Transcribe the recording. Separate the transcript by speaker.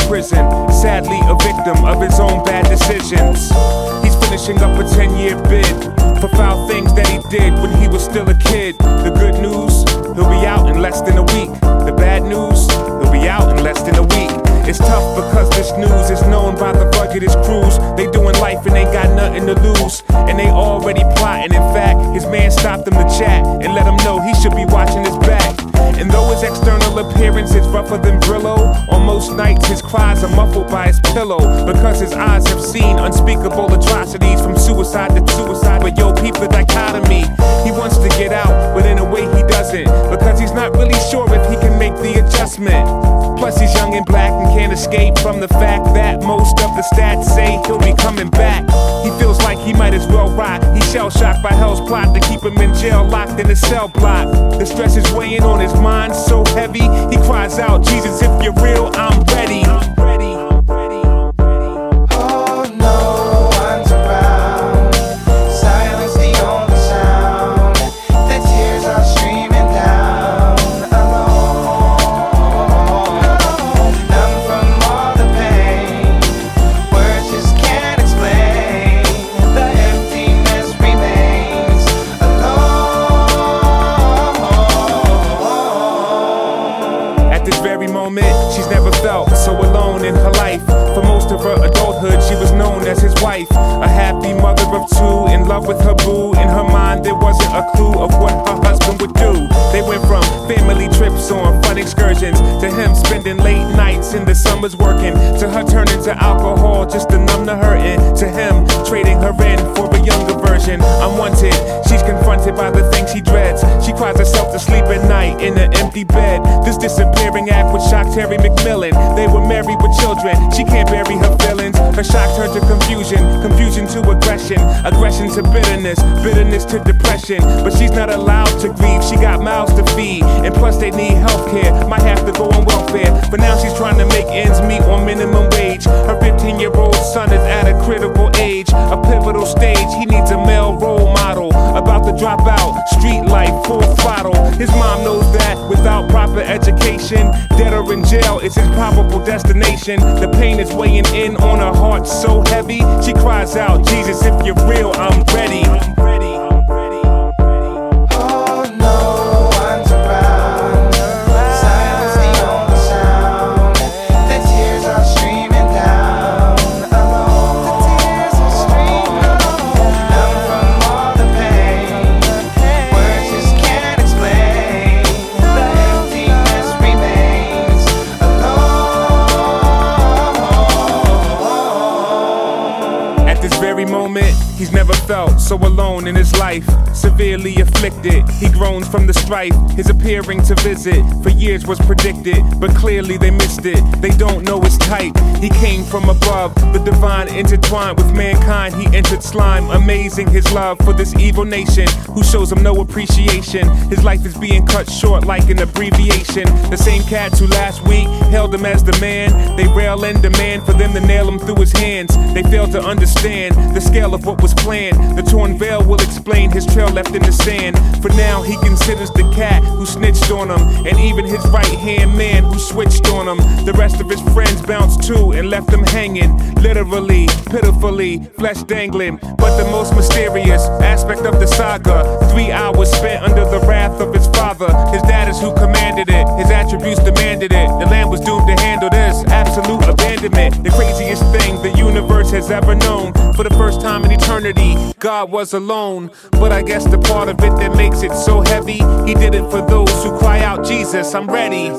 Speaker 1: prison, sadly a victim of his own bad decisions. He's finishing up a 10-year bid for foul things that he did when he was still a kid. The good news, he'll be out in less than a week. The bad news, he'll be out in less than a week. It's tough because this news is known by the ruggedest crews. They doing life and ain't got nothing to lose, and they already plotting. In fact, his man stopped him to chat and let him know he should be watching his back. And though his external appearance is rougher than Brillo, on most nights his cries are muffled by his pillow, because his eyes have seen unspeakable atrocities, from suicide to suicide. But yo, peep the dichotomy. He wants to get out, but in a way he doesn't, because he's not really sure if he can make the adjustment. Plus he's young and black and can't escape from the fact that most of the stats say he'll be coming back. He feels like he might as well rot. He's shell-shocked by hell's plot to keep him in jail, locked in a cell block. The stress is weighing on his mind so heavy, he cries out, Jesus, if you're real, I'm ready. She's never felt so alone in her life. For most of her adulthood, she was known as his wife, a happy mother of two, in love with her boo. In her mind, there wasn't a clue of what her husband would do. They went from family trips on fun excursions, to him spending late nights in the summers working, to her turning to alcohol just to numb the hurting, to him trading her in for a younger version. Unwanted, she's confronted by the things she dreads. She cries herself to sleep at night in an empty bed. This disappearing act would shock Terry McMillan. They were married with children, she can't bury her feelings. Her shock turned to confusion, confusion to aggression, aggression to bitterness, bitterness to depression. But she's not allowed to grieve, she got mouths to feed, and plus they need healthcare, might have to go on welfare. For now she's trying to make ends meet on minimum wage. Her 15-year-old son is at a critical age, a pivotal stage. He needs a male role model, about to drop out, street life, full throttle. His mom knows that without proper education, dead or in jail is his probable destination. The pain is weighing in on her heart so heavy, she cries out, Jesus, if you're real, I'm ready. Moment, he's never felt so alone in his life. Severely afflicted, he groans from the strife. His appearing to visit for years was predicted, but clearly they missed it. They don't know his type. He came from above, the divine intertwined with mankind. He entered slime, amazing his love for this evil nation, who shows him no appreciation. His life is being cut short like an abbreviation. The same cats who last week held him as the man, they rail and demand for them to nail him through his hands. They fail to understand the scale of what was planned. The torn veil will explain his trail left in the sand. For now he considers the cat who snitched on him, and even his right-hand man who switched on him. The rest of his friends bounced too and left him hanging, literally, pitifully, flesh dangling. But the most mysterious aspect of the saga, 3 hours spent under the wrath of his father. His dad is who commanded it, his attributes demanded it. The land was doomed to handle this absolute abandonment, the craziest thing the universe has ever known. For the first time in eternity, God was alone. But I guess the part of it that makes it so heavy, he did it for those who cry out, Jesus, I'm ready.